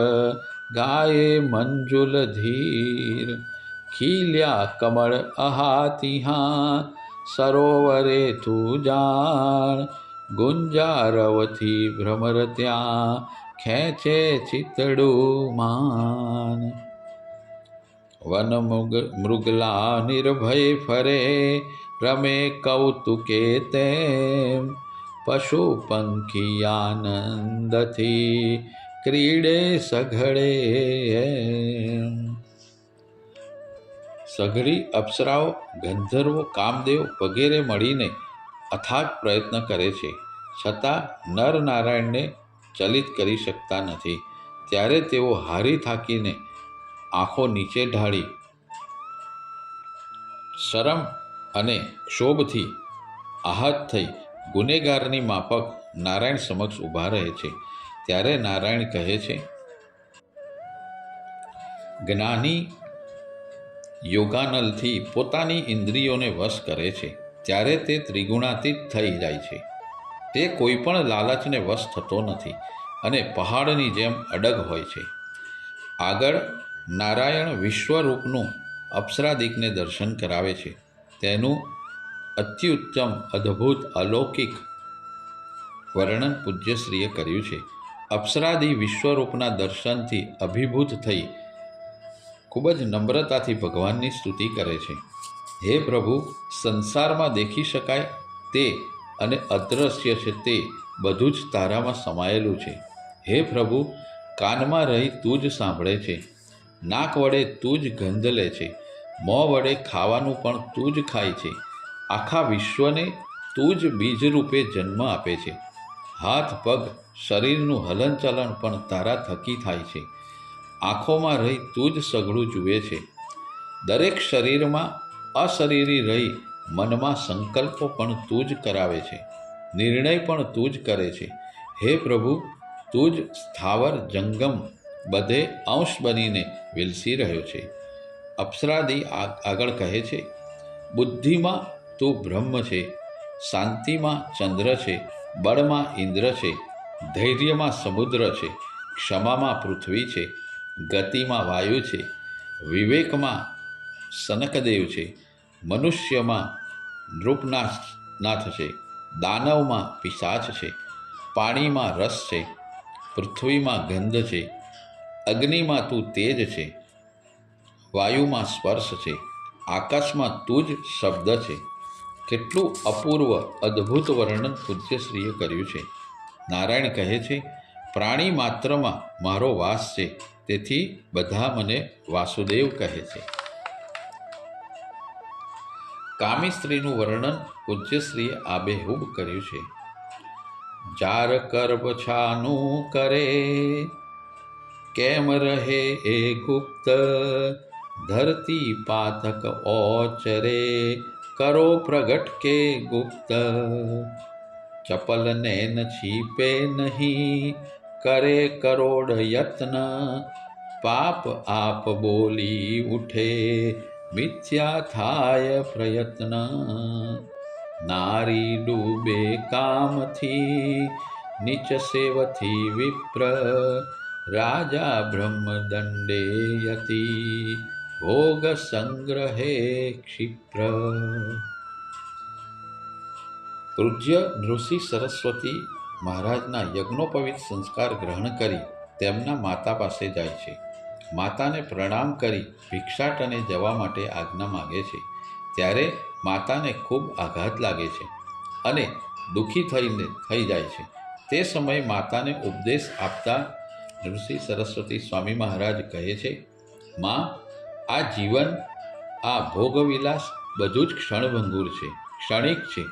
ગાયે મંજુલ ધીર, ખીલ્યા કમળ અહાતિહા, સરોવરે તું જાણ, ગુંજારવથી ભ્રમર ત્યાં, ખેંચે ચિતડું માન. વન મૃગલા નિર્ભય ફરે, રમે કૌતુકે તેમ, પશુ પંખી આનંદથી, ક્રીડે સઘળે એમ. સઘળી અપ્સરાઓ, ગંધર્વો, કામદેવ વગેરે મળીને અથાગ પ્રયત્ન કરે છે, છતાં નરનારાયણને ચલિત કરી શકતા નથી. ત્યારે તેઓ હારી થાકીને આંખો નીચે ઢાળી શરમ અને ક્ષોભથી આહત થઈ ગુનેગારની માફક નારાયણ સમક્ષ ઊભા રહે છે. ત્યારે નારાયણ કહે છે, જ્ઞાની યોગાનલથી પોતાની ઇન્દ્રિયોને વશ કરે છે ત્યારે તે ત્રિગુણાતીત થઈ જાય છે. તે કોઈ પણ લાલચને વશ થતો નથી અને પહાડની જેમ અડગ હોય છે. આગળ નારાયણ વિશ્વરૂપનું અપ્સરાદિકને દર્શન કરાવે છે. તેનું અત્યુત્તમ, અદ્ભુત, અલૌકિક વર્ણન પૂજ્યશ્રીએ કર્યું છે. અપ્સરાદિ વિશ્વરૂપના દર્શનથી અભિભૂત થઈ ખૂબ જ નમ્રતાથી ભગવાનની સ્તુતિ કરે છે. હે પ્રભુ, સંસારમાં દેખી શકાય તે અને અદૃશ્ય છે તે બધું જ તારામાં સમાયેલું છે. હે પ્રભુ, કાનમાં રહી તું જ સાંભળે છે, નાક વડે તું જ ગંધ લે છે, મોં વડે ખાવાનું પણ તું જ ખાય છે, આખા વિશ્વને તું જ બીજ રૂપે જન્મ આપે છે, હાથ પગ શરીરનું હલનચલન પણ તારા થકી થાય છે, આંખોમાં રહી તું જ સઘળું જુએ છે, દરેક શરીરમાં અશરીરી રહી મનમાં સંકલ્પો પણ તું જ કરાવે છે, નિર્ણય પણ તું જ કરે છે. હે પ્રભુ, તું જ સ્થાવર જંગમ બધે અંશ બનીને વિલસી રહ્યો છે. અપ્સરાદિ આગળ કહે છે, બુદ્ધિમાં તું બ્રહ્મ છે, શાંતિમાં ચંદ્ર છે, બળમાં ઇન્દ્ર છે, ધૈર્યમાં સમુદ્ર છે, ક્ષમામાં પૃથ્વી છે, ગતિમાં વાયુ છે, વિવેકમાં સનકદેવ છે, મનુષ્યમાં નૃપનાથ છે, દાનવમાં પિશાચ છે, પાણીમાં રસ છે, પૃથ્વીમાં ગંધ છે, અગ્નિમાં તું તેજ છે, વાયુમાં સ્પર્શ છે, આકાશમાં તું જ શબ્દ છે. કેટલું અપૂર્વ અદ્ભુત વર્ણન પૂજ્યશ્રીએ કર્યું છે. નારાયણ કહે છે, પ્રાણી માત્રમાં મારો વાસ છે, તેથી બધા મને વાસુદેવ કહે છે. કામી સ્ત્રીનું વર્ણન પૂજ્યશ્રીએ આબેહૂબ કર્યું છે. જાર કર્બ છાનું કરે, કેમ રહે એ ગુપ્ત, ધરતી પાતક ઓચરે, કરો પ્રગટ કે ગુપ્ત. ચપલ નૈન છીપે નહીં, કરે કરોડ યત્ન, પાપ આપ બોલી ઉઠે, મિથ્યા થાય પ્રયત્ન. નારી ડૂબે કામથી, નીચ સેવથી વિપ્ર, રાજા બ્રહ્મદંડે યતિ, ભોગ સંગ્રહે ક્ષિપ્ર. પૂજ્ય નૃસિંહ સરસ્વતી મહારાજના યજ્ઞોપવિત સંસ્કાર ગ્રહણ કરી તેમના માતા પાસે જાય છે. માતાને પ્રણામ કરી ભિક્ષાટને જવા માટે આજ્ઞા માગે છે. ત્યારે માતાને ખૂબ આઘાત લાગે છે અને દુઃખી થઈ જાય છે. તે સમયે માતાને ઉપદેશ આપતા નૃસિંહ સરસ્વતી સ્વામી મહારાજ કહે છે, માં, આ જીવન, આ ભોગવિલાસ બધું જ ક્ષણભંગુર છે, ક્ષણિક છે,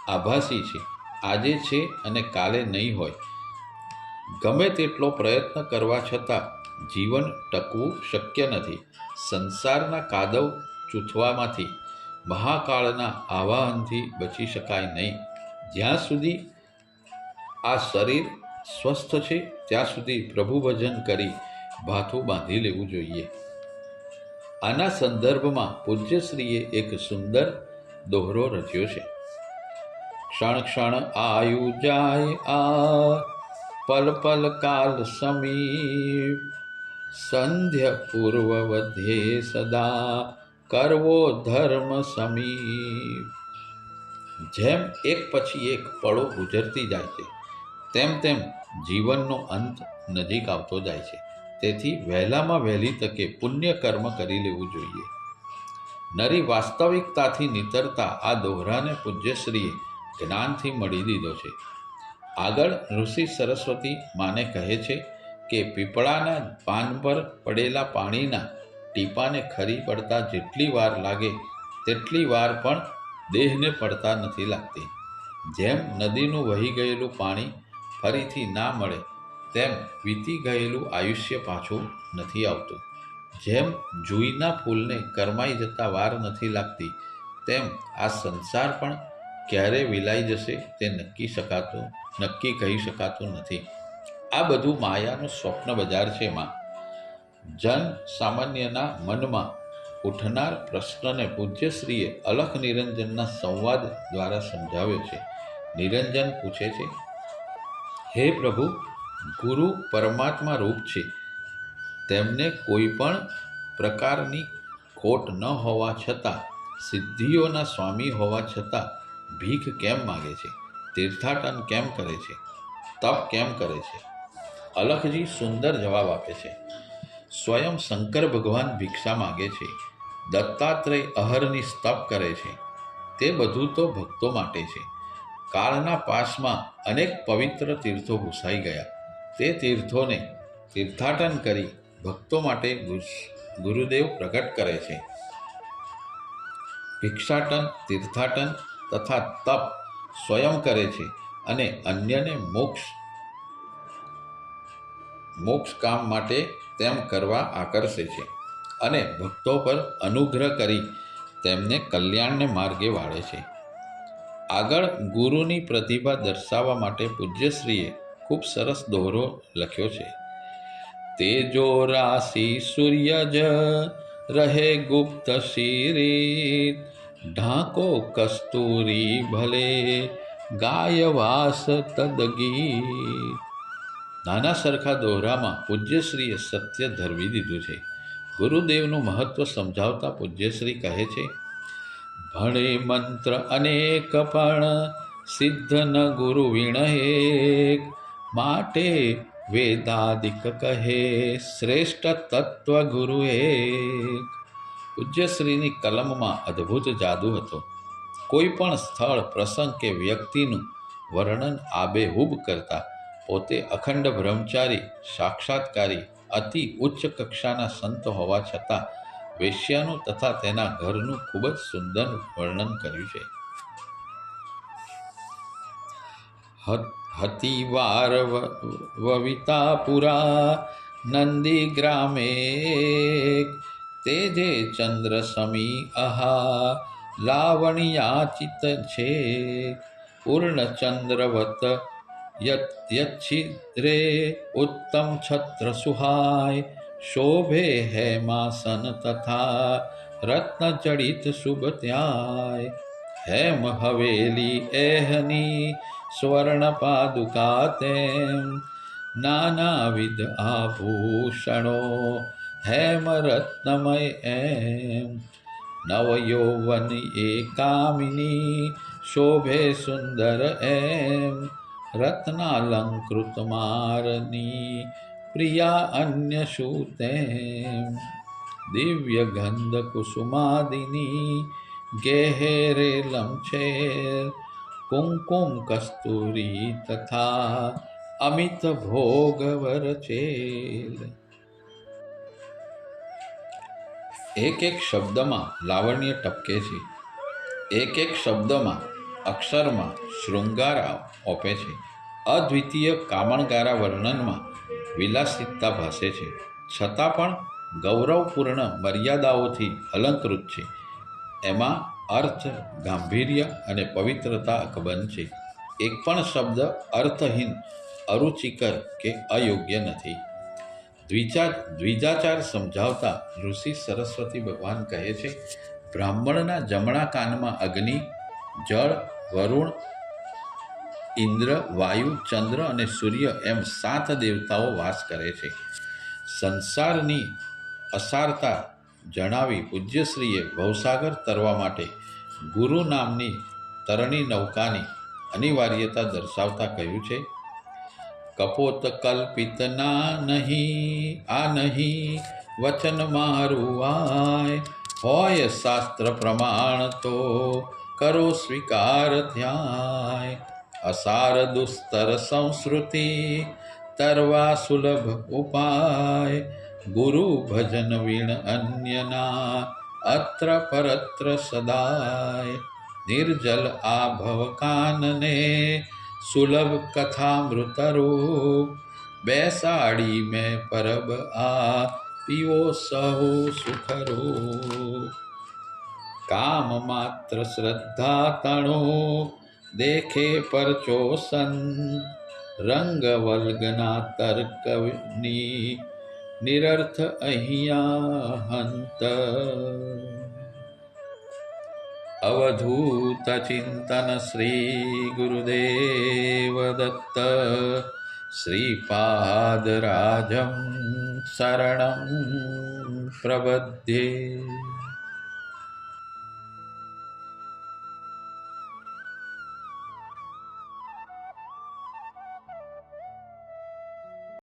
આભાસી છે. આજે છે અને કાલે નહીં હોય. ગમે તેટલો પ્રયત્ન કરવા છતાં જીવન ટકવું શક્ય નથી. સંસારના કાદવ ચૂથવામાંથી, મહાકાળના આવાહનથી બચી શકાય નહીં. જ્યાં સુધી આ શરીર સ્વસ્થ છે ત્યાં સુધી પ્રભુ ભજન કરી ભાથું બાંધી લેવું જોઈએ. આના સંદર્ભમાં પૂજ્યશ્રીએ એક સુંદર દોહરો રચ્યો છે. ક્ષણ ક્ષણ આયુ જાય આ, પલ પલ કાલ સમીપ, સંધ્ય પૂર્વ વધ્યે સદા, કરવો ધર્મ સમીપ. જેમ એક પછી એક પળો ગુજરતી જાય છે, તેમ તેમ જીવનનો અંત નજીક આવતો જાય છે. તેથી વહેલામાં વહેલી તકે પુણ્ય કર્મ કરી લેવું જોઈએ. નરી વાસ્તવિકતાથી નીતરતા આ દોહરાને પૂજ્યશ્રીએ જ્ઞાનથી મળી દીધો છે. આગળ નૃસિંહ સરસ્વતી માને કહે છે કે પીપળાના પાન પર પડેલા પાણીના ટીપાને ખરી પડતા જેટલી વાર લાગે તેટલી વાર પણ દેહને પડતા નથી લાગતી. જેમ નદીનું વહી ગયેલું પાણી ફરીથી ના મળે, તેમ વીતી ગયેલું આયુષ્ય પાછું નથી આવતું. જેમ જુઈના ફૂલને કરમાઈ જતા વાર નથી લાગતી, તેમ આ સંસાર પણ ક્યારે વિલાઈ જશે તે નક્કી કહી શકાતું નથી. આ બધું માયાનું સ્વપ્ન બજાર છે. માં, જન સામાન્યના મનમાં ઉઠનાર પ્રશ્નને પૂજ્યશ્રીએ અલખ નિરંજનના સંવાદ દ્વારા સમજાવ્યો છે. નિરંજન પૂછે છે, હે પ્રભુ, ગુરુ પરમાત્મા રૂપ છે, તેમને કોઈ પણ પ્રકારની ખોટ ન હોવા છતાં, સિદ્ધિઓના સ્વામી હોવા છતાં ભીખ કેમ માગે છે? તીર્થાટન કેમ કરે છે? તપ કેમ કરે છે? અલખજી સુંદર જવાબ આપે છે. સ્વયં શંકર ભગવાન ભિક્ષા માગે છે, દત્તાત્રેય અહર્નિશ તપ કરે છે. તે બધું તો ભક્તો માટે છે. કાળના પાસમાં અનેક પવિત્ર તીર્થો ઘૂસાઈ ગયા. તે તીર્થોને તીર્થાટન કરી ભક્તો માટે ગુરુદેવ પ્રગટ કરે છે. ભિક્ષાટન, તીર્થાટન તથા તપ સ્વયં કરે છે અને અન્યને મોક્ષ કામ માટે તેમ કરવા આકર્ષે છે અને ભક્તો પર અનુગ્રહ કરી તેમને કલ્યાણને માર્ગે વાળે છે. આગળ ગુરુની પ્રતિભા દર્શાવવા માટે પૂજ્યશ્રીએ ખૂબ સરસ દોહરો લખ્યો છે. તેજો રાશિ સૂર્યજ રહે ગુપ્ત શિરીત, ઢાંકો કસ્તુરી ભલે ગાય વાસ તદગીત. નાના સરખા દોહરામાં પૂજ્યશ્રીએ સત્ય ધરવી દીધું છે. ગુરુદેવનું મહત્વ સમજાવતા પૂજ્યશ્રી કહે છે, ભણે મંત્ર અનેક પણ સિદ્ધ ન ગુરુ વિણ એક, માટે વેદાદિક કહે શ્રેષ્ઠ તત્વ ગુરુ એક. પૂજ્યશ્રીની કલમમાં અદ્ભુત જાદુ હતો. કોઈ પણ સ્થળ, પ્રસંગ કે વ્યક્તિનું વર્ણન આબેહૂબ કરતા પોતે અખંડ બ્રહ્મચારી, સાક્ષાત્કારી, અતિ ઉચ્ચ કક્ષાના સંત હોવા છતાં વેશ્યાનું તથા તેના ઘરનું ખૂબ જ સુંદર વર્ણન કર્યું છે. હતી વાર વવિતા પુરા નંદી ગ્રામે, તેજે ચંદ્ર સમી અહા લાવણ્યાચિત છે, પૂર્ણચંદ્રવત યચ્છિદ્રે ઉત્તમ છત્ર સુહાય, શોભે હેમાસન તથા રત્ન જડિત શુભ ત્યાય, હેમ હવેલી એહની સ્વર્ણ પાદુકા તેમ, નાનાવિધ આભૂષણો હેમ રત્નમય એમ, નવયૌવન એકામિની શોભે સુંદર એમ, રત્નાલંકૃત મારની પ્રિયા અન્ય શું તેમ, દિવ્ય ગંધ કુસુમાદિની ગેહેરે લમછેર, કુમકુમ કસ્તુરી તથા અમિત ભોગવર ચેલ. એક એક શબ્દમાં લાવણ્ય ટપકે છે. એક એક શબ્દમાં, અક્ષરમાં શૃંગાર ઓપે છે. અદ્વિતીય કામણગારા વર્ણનમાં વિલાસિતતા ભાસે છે, છતાં પણ ગૌરવપૂર્ણ મર્યાદાઓથી અલંકૃત છે. એમાં અર્થ, ગાંભીર્ય અને પવિત્રતા અકબંધ છે. એક પણ શબ્દ અર્થહીન, અરુચિકર કે અયોગ્ય નથી. દ્વિજાચાર સમજાવતા ઋષિ સરસ્વતી ભગવાન કહે છે, બ્રાહ્મણના જમણા કાનમાં અગ્નિ, જળ, વરુણ, ઇન્દ્ર, વાયુ, ચંદ્ર અને સૂર્ય એમ 7 દેવતાઓ વાસ કરે છે. સંસારની અસારતા જણાવી પૂજ્યશ્રીએ ભવસાગર તરવા માટે ગુરુ નામની તરણી નૌકાની અનિવાર્યતા દર્શાવતા કહ્યું છે, કપોત કલ્પિત ના નહીં આ નહીં વચન મારું આય, હોય શાસ્ત્ર પ્રમાણ તો કરો સ્વીકાર ધ્યાય, અસાર દુસ્તર સંસ્કૃતિ તરવા સુલભ ઉપાય, ગુરુ ભજન વીણ અન્યના અત્ર પરત્ર સદાય, નિર્જલ આભવ કાનને સુલભ કથામૃતરૂપ, બેસાડી મેં પરબ આ પીવો સહુ સુખરૂપ, કામ માત્ર શ્રદ્ધા તણો દેખે પરચો સન, રંગ વલ્ગના તર્કની નિરર્થ અહીંયા હંત, અવધૂત ચિંતન શ્રી ગુરુદેવ દત્ત, શ્રીપાદરાજમ શરણં પ્રબધ્યે.